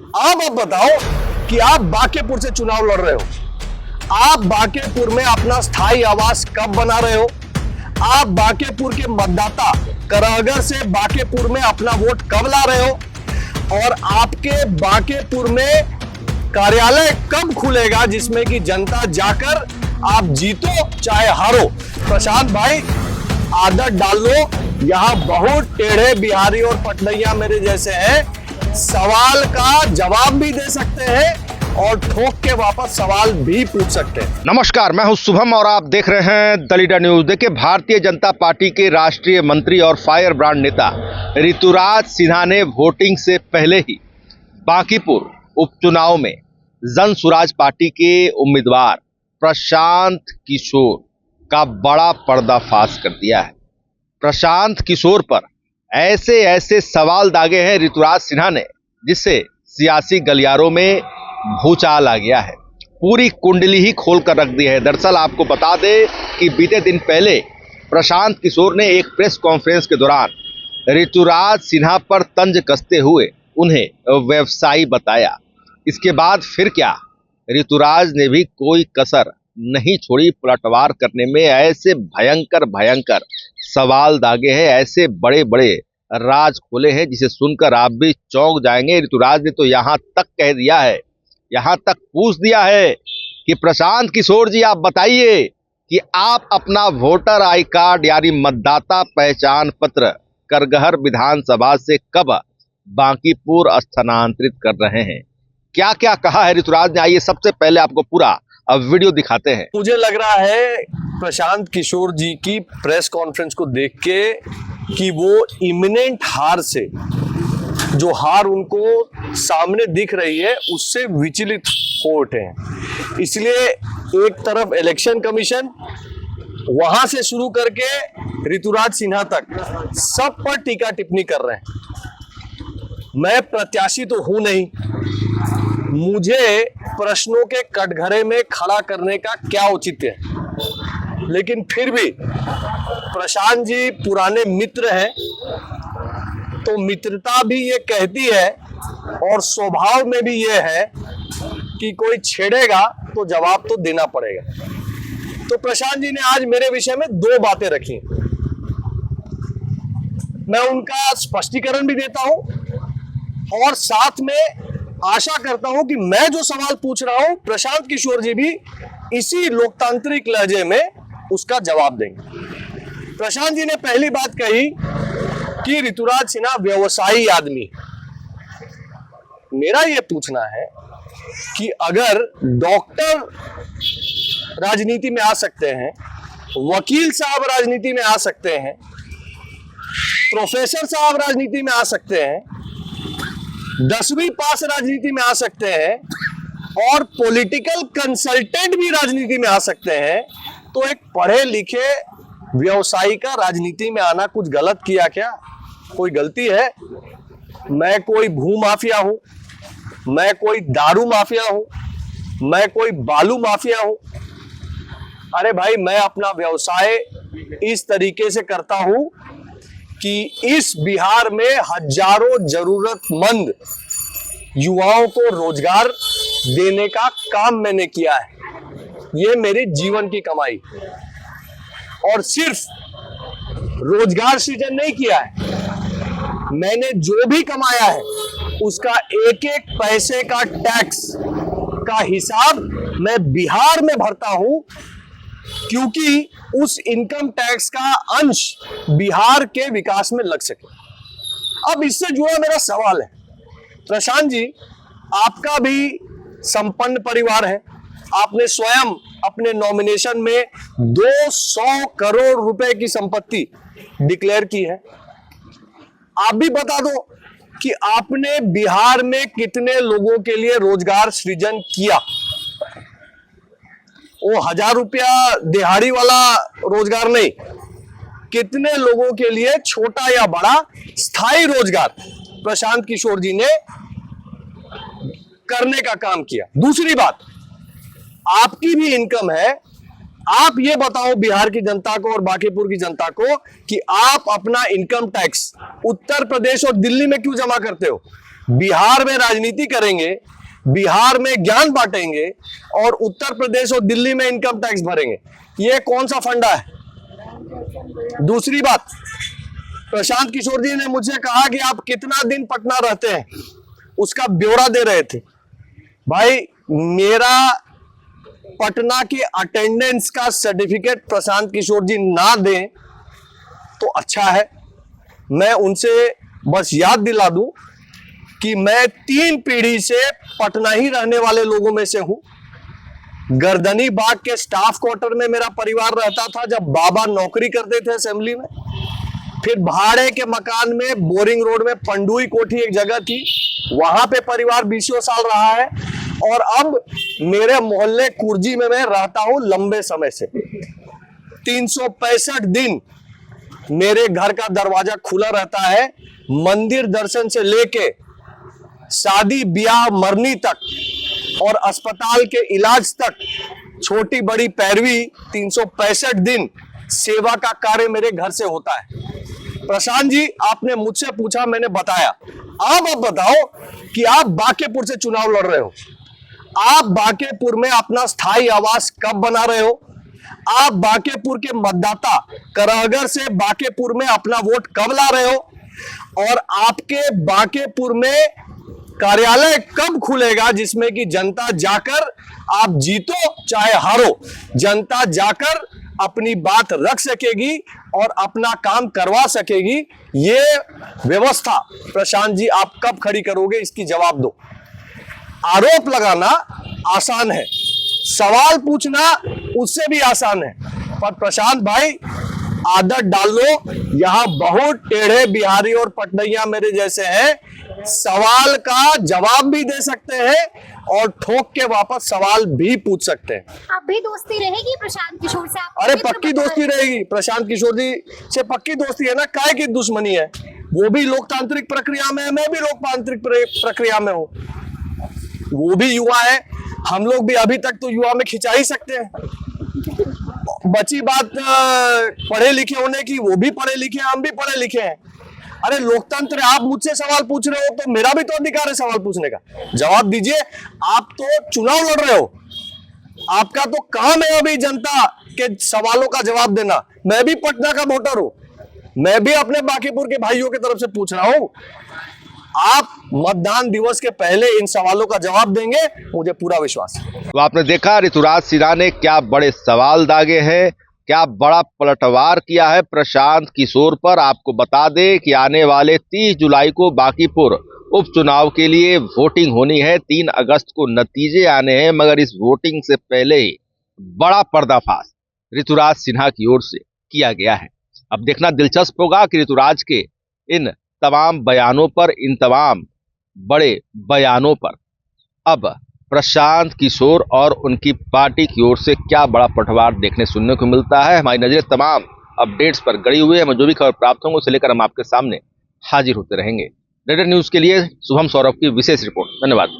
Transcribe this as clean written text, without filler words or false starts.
अब आप बताओ कि आप बांकेपुर से चुनाव लड़ रहे हो, आप बांकेपुर में अपना स्थायी आवास कब बना रहे हो, आप बांकेपुर के मतदाता करागर से बांकेपुर में अपना वोट कब ला रहे हो, और आपके बांकेपुर में कार्यालय कब खुलेगा जिसमें कि जनता जाकर आप जीतो चाहे हारो। प्रशांत भाई, आदत डाल लो, यहाँ बहुत टेढ़े बिहारी और पटनैया मेरे जैसे हैं, सवाल का जवाब भी दे सकते हैं और ठोक के वापस सवाल भी पूछ सकते हैं। नमस्कार, मैं हूं शुभम और आप देख रहे हैं द लीडर न्यूज। देखिए, भारतीय जनता पार्टी के राष्ट्रीय मंत्री और फायर ब्रांड नेता ऋतुराज सिन्हा ने वोटिंग से पहले ही बांकीपुर उपचुनाव में जन सुराज पार्टी के उम्मीदवार प्रशांत किशोर का बड़ा पर्दाफाश कर दिया है। प्रशांत किशोर पर ऐसे ऐसे सवाल दागे हैं ऋतुराज सिन्हा ने, जिससे सियासी गलियारों में भूचाल आ गया है। पूरी कुंडली ही खोल कर रख दी है। दरअसल आपको बता दें कि बीते दिन पहले प्रशांत किशोर ने एक प्रेस कॉन्फ्रेंस के दौरान ऋतुराज सिन्हा पर तंज कसते हुए उन्हें व्यवसायी बताया। इसके बाद फिर क्या, ऋतुराज ने भी कोई कसर नहीं छोड़ी पलटवार करने में। ऐसे भयंकर भयंकर सवाल दागे हैं, ऐसे बड़े बड़े राज खोले हैं जिसे सुनकर आप भी चौंक जाएंगे। ऋतुराज ने तो यहाँ तक कह दिया है, यहाँ तक पूछ दिया है कि प्रशांत किशोर जी, आप बताइए कि आप अपना वोटर आई कार्ड यानी मतदाता पहचान पत्र करगहर विधानसभा से कब बांकीपुर स्थानांतरित कर रहे हैं। क्या क्या कहा है ऋतुराज ने, आइए सबसे पहले आपको पूरा अब वीडियो दिखाते हैं। मुझे लग रहा है प्रशांत किशोर जी की प्रेस कॉन्फ्रेंस को देख के कि वो इमिनेंट हार से, जो हार उनको सामने दिख रही है, उससे विचलित हो उठे हैं। इसलिए एक तरफ इलेक्शन कमीशन, वहां से शुरू करके ऋतुराज सिन्हा तक सब पर टीका टिप्पणी कर रहे हैं। मैं प्रत्याशी तो हूं नहीं, मुझे प्रश्नों के कटघरे में खड़ा करने का क्या औचित्य है, लेकिन फिर भी प्रशांत जी पुराने मित्र हैं, तो मित्रता भी ये कहती है और स्वभाव में भी ये है कि कोई छेड़ेगा तो जवाब तो देना पड़ेगा। तो प्रशांत जी ने आज मेरे विषय में दो बातें रखी, मैं उनका स्पष्टीकरण भी देता हूं और साथ में आशा करता हूं कि मैं जो सवाल पूछ रहा हूं प्रशांत किशोर जी भी इसी लोकतांत्रिक लहजे में उसका जवाब देंगे। प्रशांत जी ने पहली बात कही कि ऋतुराज सिन्हा व्यवसायी आदमी। मेरा यह पूछना है कि अगर डॉक्टर राजनीति में आ सकते हैं, वकील साहब राजनीति में आ सकते हैं, प्रोफेसर साहब राजनीति में आ सकते हैं, 10वीं पास राजनीति में आ सकते हैं और पॉलिटिकल कंसल्टेंट भी राजनीति में आ सकते हैं, तो एक पढ़े लिखे व्यवसायी का राजनीति में आना कुछ गलत किया क्या? कोई गलती है? मैं कोई भू माफिया हूं, मैं कोई दारू माफिया हूं, मैं कोई बालू माफिया हूं? अरे भाई, मैं अपना व्यवसाय इस तरीके से करता हूं कि इस बिहार में हजारों जरूरतमंद युवाओं को रोजगार देने का काम मैंने किया है। ये मेरे जीवन की कमाई, और सिर्फ रोजगार सृजन नहीं किया है, मैंने जो भी कमाया है उसका एक एक पैसे का टैक्स का हिसाब मैं बिहार में भरता हूं, क्योंकि उस इनकम टैक्स का अंश बिहार के विकास में लग सके। अब इससे जुड़ा मेरा सवाल है, प्रशांत जी, आपका भी संपन्न परिवार है, आपने स्वयं अपने नॉमिनेशन में 200 करोड़ रुपए की संपत्ति डिक्लेयर की है। आप भी बता दो कि आपने बिहार में कितने लोगों के लिए रोजगार सृजन किया। वो 1000 रुपया दिहाड़ी वाला रोजगार नहीं, कितने लोगों के लिए छोटा या बड़ा स्थायी रोजगार प्रशांत किशोर जी ने करने का काम किया। दूसरी बात, आपकी भी इनकम है, आप ये बताओ बिहार की जनता को और बांकीपुर की जनता को कि आप अपना इनकम टैक्स उत्तर प्रदेश और दिल्ली में क्यों जमा करते हो? बिहार में राजनीति करेंगे, बिहार में ज्ञान बांटेंगे और उत्तर प्रदेश और दिल्ली में इनकम टैक्स भरेंगे। ये कौन सा फंडा है? दूसरी बात, प्रशांत किशोर जी ने मुझसे कहा कि आप कितना दिन पटना रहते हैं, उसका ब्यौरा दे रहे थे। भाई, मेरा पटना के अटेंडेंस का सर्टिफिकेट प्रशांत किशोर जी ना दें तो अच्छा है। मैं उनसे बस याद दिला दूं कि मैं 3 पीढ़ी से पटना ही रहने वाले लोगों में से हूं। गर्दनी बाग के स्टाफ क्वार्टर में मेरा परिवार रहता था जब बाबा नौकरी करते थे असेंबली में। फिर भाड़े के मकान में बोरिंग रोड में पंडुई कोठी एक जगह थी, वहां पे परिवार 20 साल रहा है। और अब मेरे मोहल्ले कुर्जी में मैं रहता हूं लंबे समय से। 365 दिन मेरे घर का दरवाजा खुला रहता है। मंदिर दर्शन से लेके शादी ब्याह मरनी तक और अस्पताल के इलाज तक छोटी बड़ी पैरवी 365 दिन सेवा का कार्य मेरे घर से होता है। प्रशांत जी, आपने मुझसे पूछा, मैंने बताया। आप बताओ कि आप बांकेपुर से चुनाव लड़ रहे हो, आप बांकेपुर में अपना स्थायी आवास कब बना रहे हो? आप बांकेपुर के मतदाता करहगर से बांकेपुर में अपना वोट कब ला रहे हो? और आपके बांकेपुर में कार्यालय कब खुलेगा जिसमें कि जनता जाकर, आप जीतो चाहे हारो, जनता जाकर अपनी बात रख सकेगी और अपना काम करवा सकेगी? ये व्यवस्था प्रशांत जी आप कब खड़ी करोगे, इसकी जवाब दो। आरोप लगाना आसान है, सवाल पूछना उससे भी आसान है। पर प्रशांत भाई, आदत डाल लो। यहां बहुत टेढ़े बिहारी और पटनैया मेरे जैसे हैं, सवाल का जवाब भी दे सकते हैं और ठोक के वापस सवाल भी पूछ सकते हैं। अब भी दोस्ती रहेगी प्रशांत किशोर से? अरे पक्की दोस्ती रहेगी, प्रशांत किशोर जी से पक्की दोस्ती है ना। काहे की दुश्मनी है? वो भी लोकतांत्रिक प्रक्रिया में है, मैं भी लोकतांत्रिक प्रक्रिया में हूं। वो भी युवा है, हम लोग भी अभी तक तो युवा में खिंचा ही सकते हैं। बची बात पढ़े लिखे होने की, वो भी पढ़े लिखे हैं, हम भी पढ़े लिखे हैं। अरे लोकतंत्र, आप मुझसे सवाल पूछ रहे हो तो मेरा भी तो अधिकार है सवाल पूछने का। जवाब दीजिए। आप तो चुनाव लड़ रहे हो, आपका तो काम है अभी जनता के सवालों का जवाब देना। मैं भी पटना का वोटर हूं, मैं भी अपने बांकीपुर के भाइयों की तरफ से पूछ रहा हूं। आप मतदान दिवस के पहले इन सवालों का जवाब देंगे, मुझे पूरा विश्वास है। तो आपने देखा ऋतुराज सिन्हा ने क्या बड़े सवाल दागे हैं, क्या बड़ा पलटवार किया है प्रशांत किशोर पर। आपको बता दें कि आने वाले 30 जुलाई को बांकीपुर उपचुनाव के लिए वोटिंग होनी है। 3 अगस्त को नतीजे आने हैं, मगर इस वोटिंग से पहले ही बड़ा पर्दाफाश ऋतुराज सिन्हा की ओर से किया गया है। अब देखना दिलचस्प होगा कि ऋतुराज के इन तमाम बयानों पर, इन तमाम बड़े बयानों पर अब प्रशांत किशोर और उनकी पार्टी की ओर से क्या बड़ा पलटवार देखने सुनने को मिलता है। हमारी नजरें तमाम अपडेट्स पर गड़ी हुई है। हमें जो भी खबर प्राप्त होंगे उसे लेकर हम आपके सामने हाजिर होते रहेंगे। रेडर न्यूज के लिए शुभम सौरभ की विशेष रिपोर्ट। धन्यवाद।